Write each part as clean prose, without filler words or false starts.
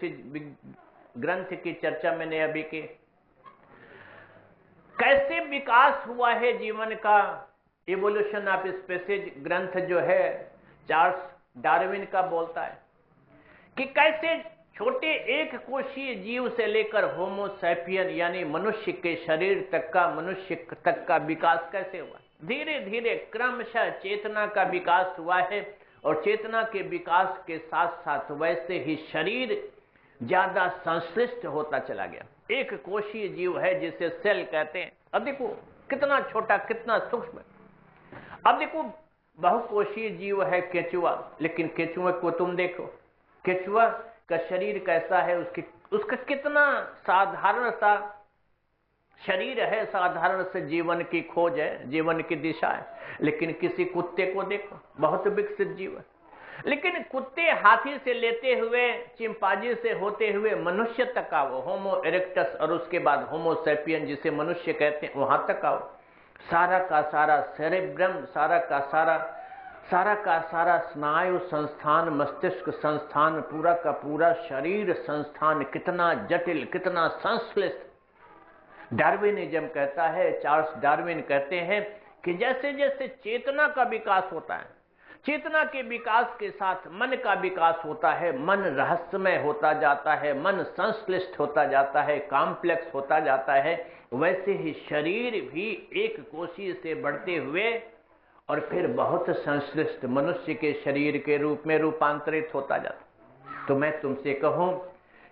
ग्रंथ की चर्चा मैंने अभी की। कैसे विकास हुआ है जीवन का, इवोल्यूशन ऑफ स्पीसीज ग्रंथ जो है चार्ल्स डार्विन का बोलता है कि कैसे छोटे एक कोशीय जीव से लेकर होमो सैपियन यानी मनुष्य के शरीर तक का, मनुष्य तक का विकास कैसे हुआ। धीरे धीरे क्रमशः चेतना का विकास हुआ है और चेतना के विकास के साथ साथ वैसे ही शरीर ज्यादा संश्लिष्ट होता चला गया। एक कोशीय जीव है जिसे सेल कहते हैं। अब देखो कितना छोटा, कितना सूक्ष्म। अब देखो बहुकोशीय जीव है केचुआ, लेकिन केचुआ को तुम देखो, केचुआ का शरीर कैसा है, उसका कितना साधारण सा शरीर है, साधारण से जीवन की खोज है, जीवन की दिशा है। लेकिन किसी कुत्ते को देखो, बहुत विकसित जीव है। लेकिन कुत्ते हाथी से लेते हुए, चिंपांजी से होते हुए मनुष्य तक आओ, होमो इरेक्टस, और उसके बाद होमो सैपियन जिसे मनुष्य कहते हैं, वहां तक आओ। सारा का सारा सेरेब्रम, सारा का सारा स्नायु संस्थान, मस्तिष्क संस्थान, पूरा का पूरा शरीर संस्थान कितना जटिल, कितना संश्लिष्ट। डार्विनिज्म कहता है, चार्ल्स डार्विन कहते हैं कि जैसे जैसे चेतना का विकास होता है, चेतना के विकास के साथ मन का विकास होता है, मन रहस्यमय होता जाता है, मन संश्लिष्ट होता जाता है, कॉम्प्लेक्स होता जाता है, वैसे ही शरीर भी एक कोशीय से बढ़ते हुए और फिर बहुत संश्लिष्ट मनुष्य के शरीर के रूप में रूपांतरित होता जाता। तो मैं तुमसे कहूं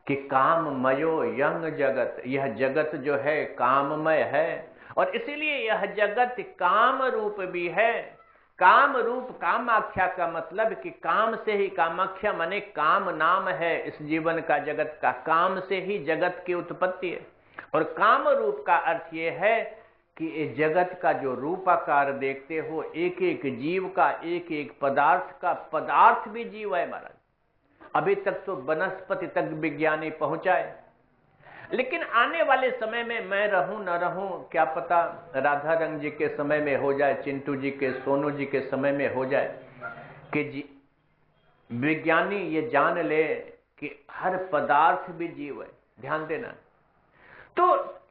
कि काममयो यंग जगत, यह जगत जो है काममय है और इसीलिए यह जगत काम रूप भी है। काम रूप, कामाख्या का मतलब कि काम से ही, कामाख्या माने काम नाम है इस जीवन का, जगत का। काम से ही जगत की उत्पत्ति है। और काम रूप का अर्थ यह है कि इस जगत का जो रूपाकार देखते हो, एक एक जीव का, एक एक पदार्थ का, पदार्थ भी जीव है महाराज। अभी तक तो वनस्पति तक विज्ञानी पहुंचाए, लेकिन आने वाले समय में मैं रहूं न रहूं, क्या पता राधा रंग जी के समय में हो जाए, चिंटू जी के, सोनू जी के समय में हो जाए कि विज्ञानी ये जान ले कि हर पदार्थ भी जीव है। ध्यान देना। तो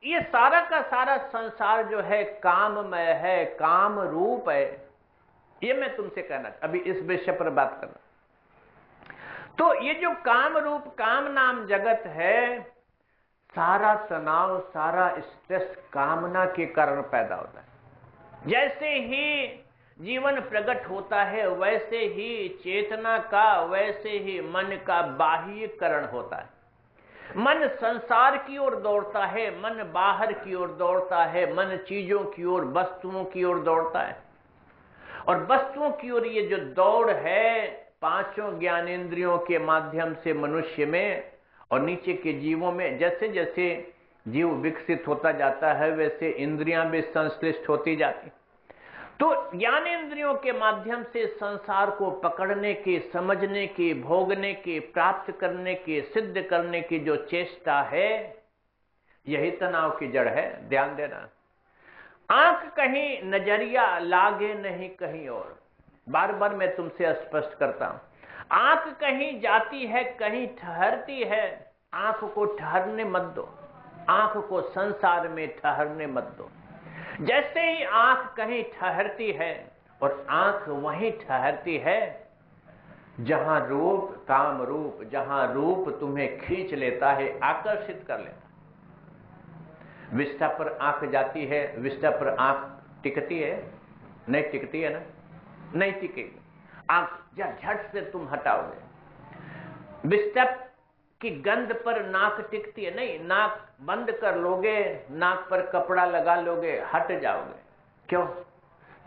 ये सारा का सारा संसार जो है काममय है, काम रूप है। ये मैं तुमसे कहना, अभी इस विषय पर बात करना। तो ये जो काम रूप, काम नाम जगत है, सारा तनाव, सारा स्ट्रेस कामना के कारण पैदा होता है। जैसे ही जीवन प्रकट होता है, वैसे ही चेतना का, वैसे ही मन का बाह्यकरण होता है। मन संसार की ओर दौड़ता है, मन बाहर की ओर दौड़ता है, मन चीजों की ओर, वस्तुओं की ओर दौड़ता है। और वस्तुओं की ओर ये जो दौड़ है, पांचों ज्ञानेंद्रियों के माध्यम से मनुष्य में और नीचे के जीवों में, जैसे जैसे जीव विकसित होता जाता है, वैसे इंद्रियां भी संश्लिष्ट होती जाती। तो ज्ञानेंद्रियों के माध्यम से संसार को पकड़ने की, समझने की, भोगने की, प्राप्त करने की, सिद्ध करने की जो चेष्टा है, यही तनाव की जड़ है। ध्यान देना। आंख कहीं, नजरिया लागे नहीं कहीं और। बार बार मैं तुमसे स्पष्ट करता हूं, आंख कहीं जाती है, कहीं ठहरती है। आंख को ठहरने मत दो, आंख को संसार में ठहरने मत दो। जैसे ही आंख कहीं ठहरती है, और आंख वहीं ठहरती है जहां रूप, काम रूप, जहां रूप तुम्हें खींच लेता है, आकर्षित कर लेता है। विष्ठा पर आंख जाती है, विष्ठा पर आंख टिकती है? नहीं टिकती है ना, नहीं टिकेगी। आंख झट से तुम हटाओगे। विष्ठा की गंध पर नाक टिकती है? नहीं, नाक बंद कर लोगे, नाक पर कपड़ा लगा लोगे, हट जाओगे। क्यों?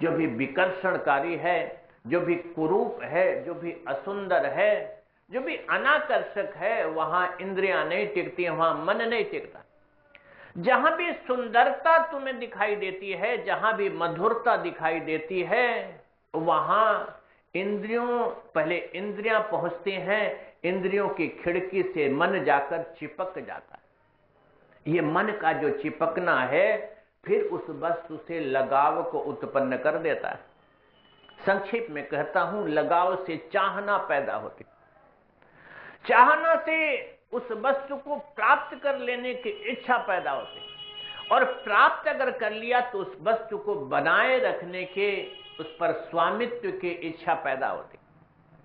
जो भी विकर्षणकारी है, जो भी कुरूप है, जो भी असुंदर है, जो भी अनाकर्षक है, वहां इंद्रियां नहीं टिकती, वहां मन नहीं टिकता। जहां भी सुंदरता तुम्हें दिखाई देती है, जहां भी मधुरता दिखाई देती है, वहां इंद्रियों, पहले इंद्रियां पहुंचती हैं, इंद्रियों की खिड़की से मन जाकर चिपक जाता है। ये मन का जो चिपकना है, फिर उस वस्तु से लगाव को उत्पन्न कर देता है। संक्षेप में कहता हूं, लगाव से चाहना पैदा होती। चाहना से उस वस्तु को प्राप्त कर लेने की इच्छा पैदा होती, और प्राप्त अगर कर लिया तो उस वस्तु को बनाए रखने के, उस पर स्वामित्व की इच्छा पैदा होती।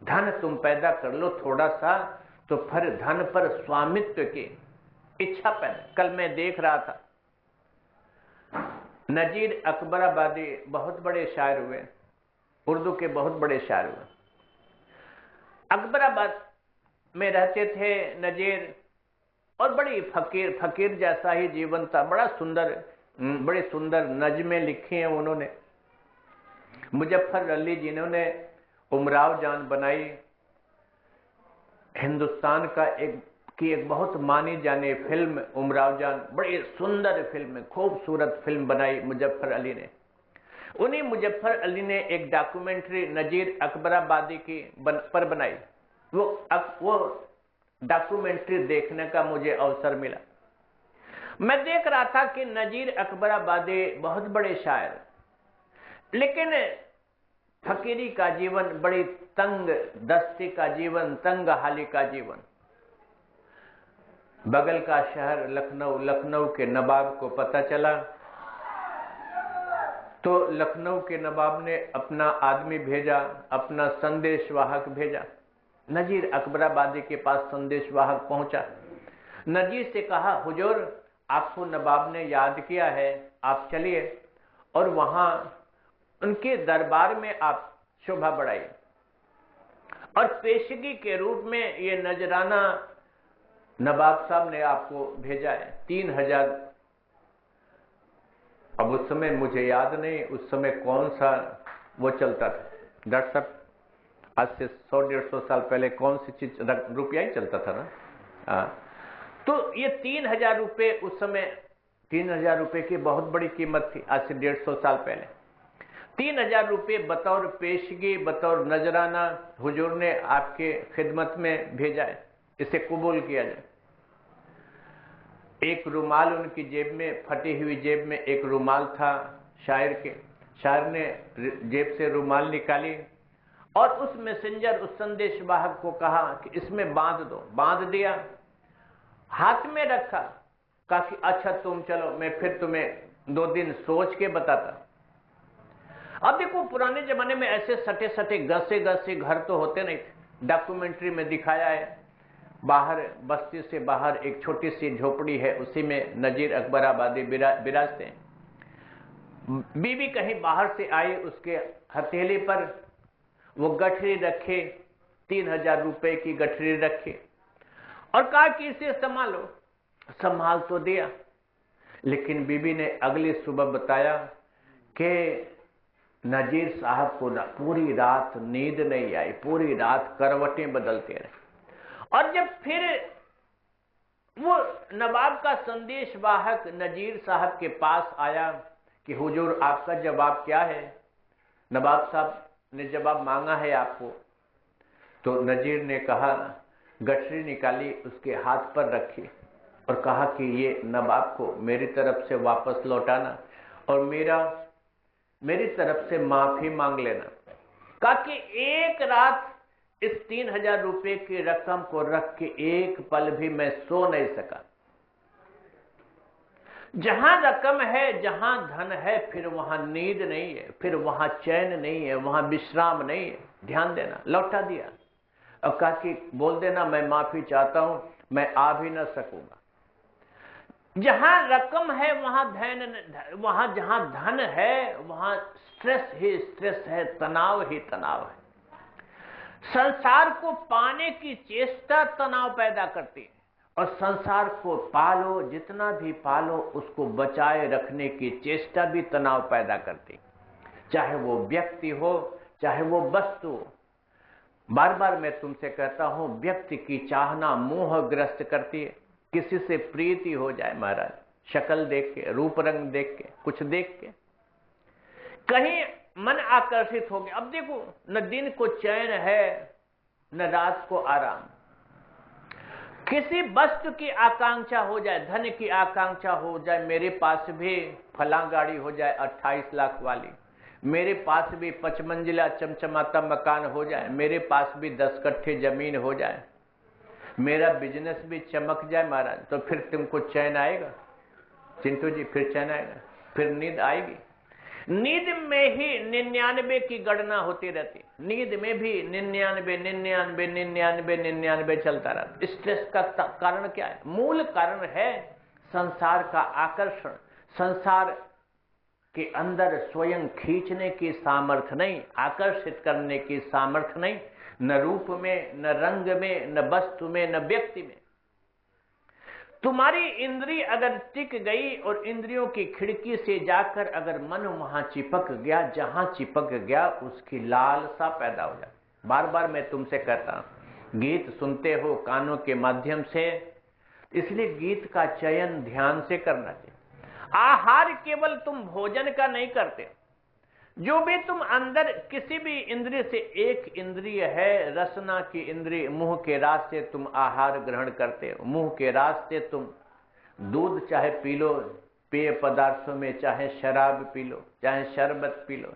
धन तुम पैदा कर लो थोड़ा सा, तो फिर धन पर स्वामित्व की इच्छा पैदा। कल मैं देख रहा था, नजीर अकबराबादी बहुत बड़े शायर हुए, उर्दू के बहुत बड़े शायर हुए। अकबराबाद में रहते थे नजीर, और बड़ी फकीर जैसा ही जीवन था। बड़े सुंदर नज़में लिखी हैं उन्होंने। मुजफ्फर अली जिन्होंने उमराव जान बनाई, हिंदुस्तान का एक बहुत मानी जाने फिल्म उमराव जान, बड़ी सुंदर फिल्म, खूबसूरत फिल्म बनाई मुजफ्फर अली ने। उन्हीं मुजफ्फर अली ने एक डॉक्यूमेंट्री नजीर अकबराबादी की पर बनाई। वो डॉक्यूमेंट्री देखने का मुझे अवसर मिला। मैं देख रहा था कि नजीर अकबराबादी बहुत बड़े शायर, लेकिन फकीरी का जीवन, बड़ी तंग दस्ती का जीवन, तंग हाली का जीवन। बगल का शहर लखनऊ के नवाब को पता चला, तो लखनऊ के नवाब ने अपना आदमी भेजा, अपना संदेशवाहक भेजा। नजीर अकबराबादी के पास संदेशवाहक पहुंचा। नजीर से कहा, हुजूर आपको नवाब ने याद किया है, आप चलिए और वहां उनके दरबार में आप शोभा बढ़ाइए, और पेशगी के रूप में ये नजराना नवाब साहब ने आपको भेजा है 3000। अब उस समय मुझे याद नहीं, उस समय कौन सा वो चलता था डॉक्टर साहब, आज से 100-150 साल पहले कौन सी चीज, रुपया ही चलता था ना। तो ये 3000 रुपये उस समय, 3000 रुपये की बहुत बड़ी कीमत थी आज से 150 साल पहले। 3000 रुपये बतौर पेशगी, बतौर नजराना हुजूर ने आपके खिदमत में भेजा है, इसे कबूल किया जाए। एक रुमाल उनकी जेब में, फटी हुई जेब में एक रुमाल था शायर के। शायर ने जेब से रुमाल निकाली और उस मैसेंजर, उस संदेशवाहक को कहा कि इसमें बांध दो। बांध दिया, हाथ में रखा, कहा कि अच्छा तुम चलो, मैं फिर तुम्हें 2 दिन सोच के बताता। अब देखो, पुराने जमाने में ऐसे सटे सटे घसे घर तो होते नहीं थे। डॉक्यूमेंट्री में दिखाया है, बाहर बस्ती से बाहर एक छोटी सी झोपड़ी है, उसी में नजीर अकबराबादी विराजते हैं। बीवी कहीं बाहर से आई, उसके हथेली पर वो गठरी रखे, 3000 रुपए की गठरी रखी, और कहा कि इसे संभालो। संभाल तो दिया, लेकिन बीबी ने अगली सुबह बताया कि नजीर साहब को पूरी रात नींद नहीं आई, पूरी रात करवटें बदलते रहे। और जब फिर वो नवाब का संदेशवाहक नजीर साहब के पास आया कि हुजूर आपका जवाब क्या है, नवाब साहब ने जवाब मांगा है आपको, तो नजीर ने कहा, गठरी निकाली, उसके हाथ पर रखी और कहा कि ये नवाब को मेरी तरफ से वापस लौटाना और मेरी तरफ से माफी मांग लेना। कहा कि एक रात इस 3000 रुपए की रकम को रख के एक पल भी मैं सो नहीं सका। जहां रकम है, जहां धन है, फिर वहां नींद नहीं है, फिर वहां चैन नहीं है, वहां विश्राम नहीं है। ध्यान देना। लौटा दिया और कहा कि बोल देना मैं माफी चाहता हूं, मैं आ भी ना सकूंगा। जहां रकम है वहां जहां धन है, वहां स्ट्रेस ही स्ट्रेस है, तनाव ही तनाव है। संसार को पाने की चेष्टा तनाव पैदा करती है, और संसार को पालो, जितना भी पालो, उसको बचाए रखने की चेष्टा भी तनाव पैदा करती है, चाहे वो व्यक्ति हो, चाहे वो वस्तु हो। बार बार मैं तुमसे कहता हूं, व्यक्ति की चाहना मोहग्रस्त करती है। किसी से प्रीति हो जाए महाराज, शक्ल देख के, रूप रंग देख के, कुछ देख के कहीं मन आकर्षित हो गया। अब देखो, न दिन को चैन है, न रात को आराम। किसी वस्तु की आकांक्षा हो जाए, धन की आकांक्षा हो जाए, मेरे पास भी फला गाड़ी हो जाए 28 लाख वाली, मेरे पास भी 5 मंजिला चमचमाता मकान हो जाए, मेरे पास भी 10 कट्ठे जमीन हो जाए, मेरा बिजनेस भी चमक जाए महाराज, तो फिर तुमको चैन आएगा चिंटू जी? फिर चैन आएगा, फिर नींद आएगी? नींद में ही 99 की गणना होती रहती, नींद में भी 99 चलता रहता। स्ट्रेस का कारण क्या है? मूल कारण है संसार का आकर्षण, संसार के अंदर स्वयं खींचने की सामर्थ्य नहीं, आकर्षित करने की सामर्थ्य नहीं, न रूप में, न रंग में, न वस्तु में, न व्यक्ति में। तुम्हारी इंद्री अगर टिक गई और इंद्रियों की खिड़की से जाकर अगर मन वहां चिपक गया, जहां चिपक गया उसकी लालसा पैदा हो जाए। बार बार मैं तुमसे कहता हूं, गीत सुनते हो कानों के माध्यम से, इसलिए गीत का चयन ध्यान से करना चाहिए। आहार केवल तुम भोजन का नहीं करते, जो भी तुम अंदर किसी भी इंद्रिय से, एक इंद्रिय है रसना की इंद्रिय, मुंह के रास्ते तुम आहार ग्रहण करते हो, मुंह के रास्ते तुम दूध चाहे पी लो, पेय पदार्थों में चाहे शराब पी लो, चाहे शरबत पी लो,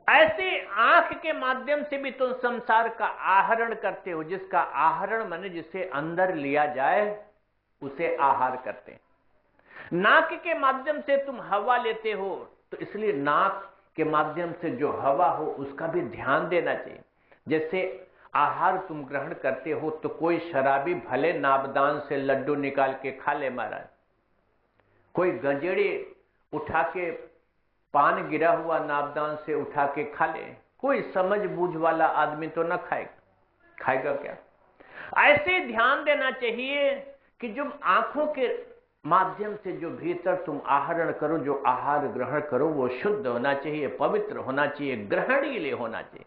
ऐसे आंख के माध्यम से भी तुम संसार का आहरण करते हो। जिसका आहरण माने जिसे अंदर लिया जाए उसे आहार करते हैं। नाक के माध्यम से तुम हवा लेते हो, तो इसलिए नाक के माध्यम से जो हवा हो उसका भी ध्यान देना चाहिए। जैसे आहार तुम ग्रहण करते हो तो कोई शराबी भले नाबदान से लड्डू निकाल के खा ले महाराज, कोई गंजेड़ी उठा के पान गिरा हुआ नाबदान से उठा के खा ले, कोई समझ बूझ वाला आदमी तो न खाएगा, खाएगा क्या? ऐसे ध्यान देना चाहिए कि जो आंखों के माध्यम से जो भीतर तुम आहरण करो, जो आहार ग्रहण करो, वो शुद्ध होना चाहिए, पवित्र होना चाहिए, ग्रहणीय होना चाहिए।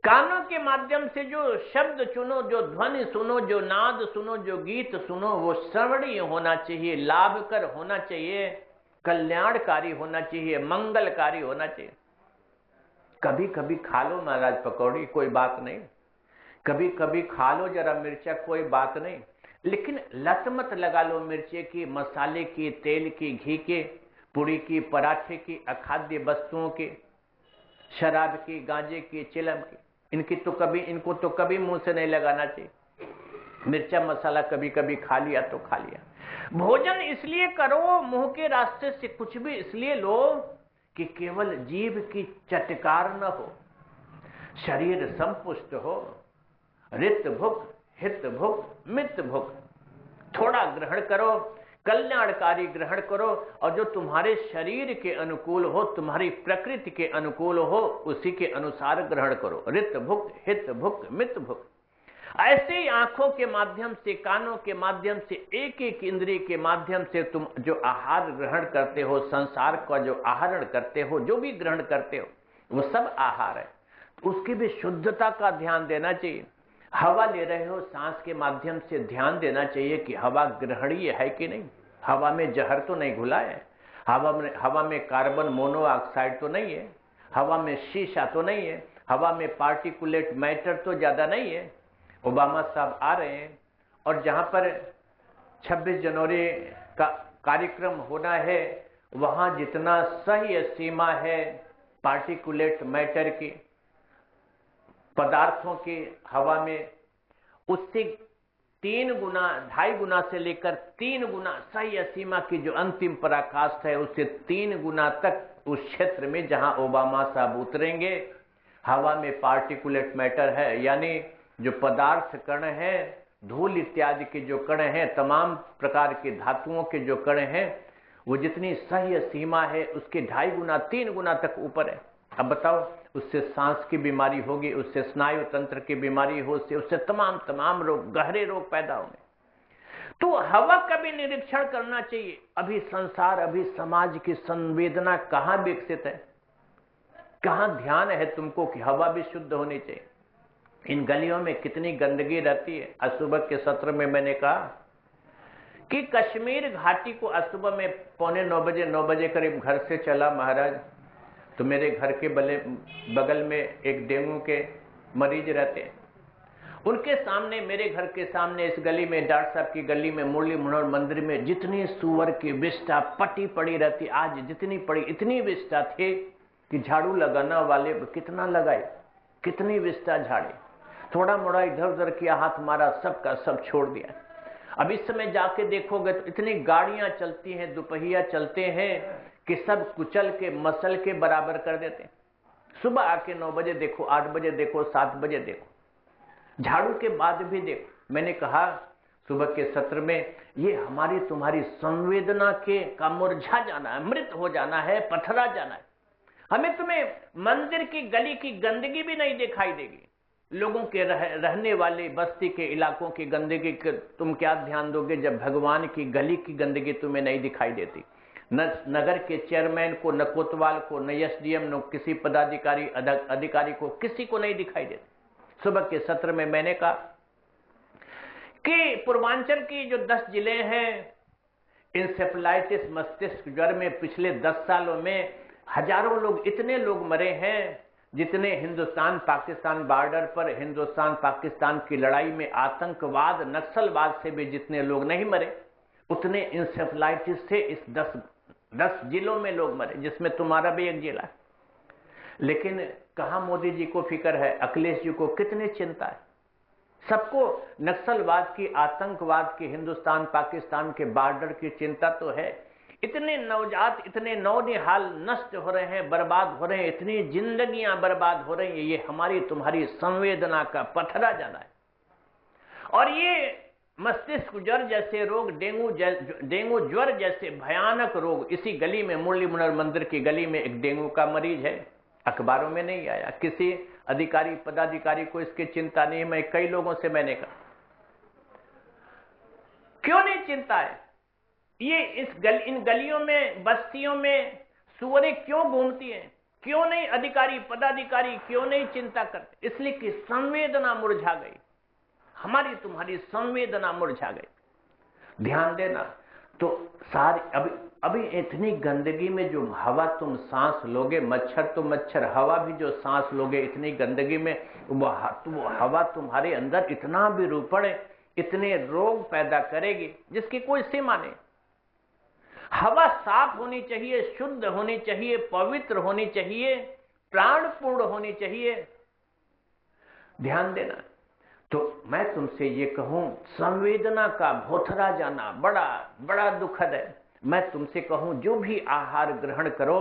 कानों के माध्यम से जो शब्द सुनो, जो ध्वनि सुनो, जो नाद सुनो, जो गीत सुनो, वो श्रवणीय होना चाहिए, लाभकर होना चाहिए, कल्याणकारी होना चाहिए, मंगलकारी होना चाहिए। कभी कभी खा लो महाराज पकौड़ी, कोई बात नहीं, कभी कभी खा लो जरा मिर्चा, कोई बात नहीं, लेकिन लत मत लगा लो मिर्चे की, मसाले की, तेल की, घी के, पूड़ी की, पराठे की, अखाद्य वस्तुओं की, शराब की, गांजे की, चिलम की, इनको तो कभी मुंह से नहीं लगाना चाहिए। मिर्चा मसाला कभी कभी खा लिया तो खा लिया। भोजन इसलिए करो, मुंह के रास्ते से कुछ भी इसलिए लो कि केवल जीभ की चटकार न हो, शरीर संपुष्ट हो, रित भुक, हित भुक, मित भुक, थोड़ा ग्रहण करो, कल्याणकारी ग्रहण करो, और जो तुम्हारे शरीर के अनुकूल हो, तुम्हारी प्रकृति के अनुकूल हो, उसी के अनुसार ग्रहण करो। रित भुक, हित भुक, मित भुक। ऐसे ही आंखों के माध्यम से, कानों के माध्यम से, एक एक इंद्रिय के माध्यम से तुम जो आहार ग्रहण करते हो, संसार का जो आहरण करते हो, जो भी ग्रहण करते हो, वो सब आहार है। उसकी भी शुद्धता का ध्यान देना चाहिए। हवा ले रहे हो, सांस के माध्यम से ध्यान देना चाहिए कि हवा ग्रहणीय है कि नहीं, हवा में जहर तो नहीं घुला है, हवा में कार्बन मोनोऑक्साइड तो नहीं है, हवा में शीशा तो नहीं है, हवा में पार्टिकुलेट मैटर तो ज्यादा नहीं है। ओबामा साहब आ रहे हैं और जहां पर 26 जनवरी का कार्यक्रम होना है, वहां जितना सही सीमा है पार्टिकुलेट मैटर की, पदार्थों की हवा में, उससे 3 गुना, 2.5 गुना से लेकर 3 गुना सही सीमा की जो अंतिम पराकाष्ठ है, उससे 3 गुना तक उस क्षेत्र में जहां ओबामा साहब उतरेंगे, हवा में पार्टिकुलेट मैटर है, यानी जो पदार्थ कण है, धूल इत्यादि के जो कण हैं, तमाम प्रकार के धातुओं के जो कण हैं, वो जितनी सही सीमा है उसके 2.5 गुना 3 गुना तक ऊपर है। अब बताओ, उससे सांस की बीमारी होगी, उससे स्नायु तंत्र की बीमारी हो, उससे तमाम रोग, गहरे रोग पैदा होंगे। तो हवा का भी निरीक्षण करना चाहिए। अभी संसार, अभी समाज की संवेदना कहां विकसित है, कहां ध्यान है तुमको कि हवा भी शुद्ध होनी चाहिए। इन गलियों में कितनी गंदगी रहती है। आज सुबह के सत्र में मैंने कहा कि कश्मीर घाटी को आज सुबह में 9:45 बजे करीब घर से चला महाराज, तो मेरे घर के बगल में एक डेंगू के मरीज रहते हैं। उनके सामने, मेरे घर के सामने इस गली में, डॉक्टर साहब की गली में, मुरली मनोहर मंदिर में जितनी सुअर की विष्ठा पटी पड़ी रहती, आज जितनी पड़ी, इतनी विष्ठा थे कि झाड़ू लगाना वाले कितना लगाए, कितनी विष्ठा झाड़े। थोड़ा मोड़ा इधर उधर किया, हाथ मारा, सब का सब छोड़ दिया। अब इस समय जाके देखोगे तो इतनी गाड़ियां चलती हैं, दुपहिया चलते हैं कि सब कुचल के मसल के बराबर कर देते हैं। सुबह आके 9 बजे देखो, 8 बजे देखो, 7 बजे देखो, झाड़ू के बाद भी देखो। मैंने कहा सुबह के सत्र में, ये हमारी तुम्हारी संवेदना के का मुरझा जाना है, मृत हो जाना है, पथरा जाना है। हमें तुम्हें मंदिर की गली की गंदगी भी नहीं दिखाई देगी। लोगों के रहने वाले बस्ती के इलाकों की गंदगी तुम क्या ध्यान दोगे जब भगवान की गली की गंदगी तुम्हें नहीं दिखाई देती। न नगर के चेयरमैन को, न कोतवाल को, न एसडीएम, न किसी पदाधिकारी अधिकारी को, किसी को नहीं दिखाई देती। सुबह के सत्र में मैंने कहा कि पूर्वांचल की जो 10 जिले हैं, इंसेफेलाइटिस मस्तिष्क ज्वर में पिछले 10 सालों में हजारों लोग, इतने लोग मरे हैं जितने हिंदुस्तान पाकिस्तान बॉर्डर पर हिंदुस्तान पाकिस्तान की लड़ाई में आतंकवाद नक्सलवाद से भी जितने लोग नहीं मरे, उतने इंसेफेलाइटिस से इस 10 जिलों में लोग मरे, जिसमें तुम्हारा भी एक जिला है। लेकिन कहां मोदी जी को फिक्र है, अखिलेश जी को कितनी चिंता है। सबको नक्सलवाद की, आतंकवाद की, हिंदुस्तान पाकिस्तान के बॉर्डर की चिंता तो है। इतने नवजात, इतने नौनिहाल नष्ट हो रहे हैं, बर्बाद हो रहे हैं, इतनी जिंदगियां बर्बाद हो रही हैं। ये हमारी तुम्हारी संवेदना का पथरा जाना है। और ये मस्तिष्क ज्वर जैसे रोग, डेंगू ज्वर जैसे भयानक रोग, इसी गली में, मुरली मनोहर मंदिर की गली में एक डेंगू का मरीज है। अखबारों में नहीं आया, किसी अधिकारी पदाधिकारी को इसकी चिंता नहीं। मैं कई लोगों से मैंने कहा, क्यों नहीं चिंता है? ये इन गलियों में, बस्तियों में सुअरें क्यों घूमती हैं? क्यों नहीं अधिकारी पदाधिकारी क्यों नहीं चिंता करते? इसलिए कि संवेदना मुरझा गई, हमारी तुम्हारी संवेदना मुरझा गई। ध्यान देना। तो सारी अभी इतनी गंदगी में जो हवा तुम सांस लोगे, मच्छर तो मच्छर, हवा भी जो सांस लोगे इतनी गंदगी में, वो हवा तुम्हारे अंदर इतना विरूपण, इतने रोग पैदा करेगी जिसकी कोई सीमा नहीं। हवा साफ होनी चाहिए, शुद्ध होनी चाहिए, पवित्र होनी चाहिए, प्राणपूर्ण होनी चाहिए। ध्यान देना। तो मैं तुमसे ये कहूं, संवेदना का भोथरा जाना बड़ा बड़ा दुखद है। मैं तुमसे कहूं, जो भी आहार ग्रहण करो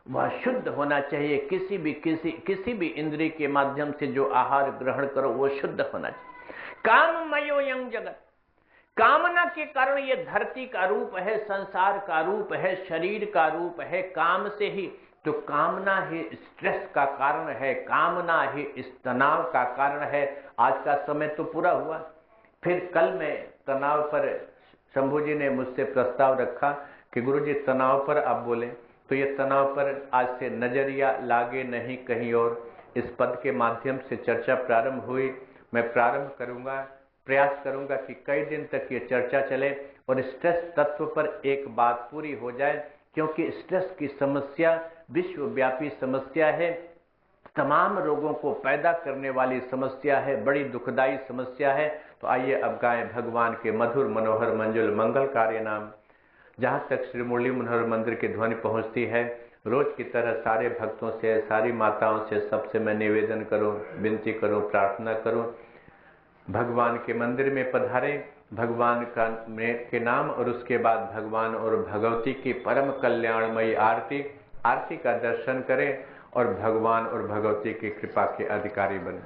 वह शुद्ध होना चाहिए। किसी भी इंद्रिय के माध्यम से जो आहार ग्रहण करो वो शुद्ध होना चाहिए। काममयोऽयं जगत, कामना के कारण ये धरती का रूप है, संसार का रूप है, शरीर का रूप है, काम से ही। तो कामना ही स्ट्रेस का कारण है, कामना ही इस तनाव का कारण है। आज का समय तो पूरा हुआ। फिर कल मैं तनाव पर, शंभू जी ने मुझसे प्रस्ताव रखा कि गुरुजी तनाव पर आप बोलें, तो ये तनाव पर आज से नजरिया लागे नहीं कहीं और, इस पद के माध्यम से चर्चा प्रारंभ हुई। मैं प्रारंभ करूंगा, प्रयास करूंगा कि कई दिन तक ये चर्चा चले और स्ट्रेस तत्व पर एक बात पूरी हो जाए, क्योंकि स्ट्रेस की समस्या विश्वव्यापी समस्या है, तमाम रोगों को पैदा करने वाली समस्या है, बड़ी दुखदायी समस्या है। तो आइए अब गाएं भगवान के मधुर मनोहर मंजुल मंगलकारी नाम। जहां तक श्री मुरली मनोहर मंदिर की ध्वनि पहुंचती है, रोज की तरह सारे भक्तों से, सारी माताओं से, सबसे मैं निवेदन करूं, विनती करूं, प्रार्थना करूं, भगवान के मंदिर में पधारें, भगवान के नाम और उसके बाद भगवान और भगवती की परम कल्याणमयी आरती का दर्शन करें और भगवान और भगवती की कृपा के अधिकारी बने।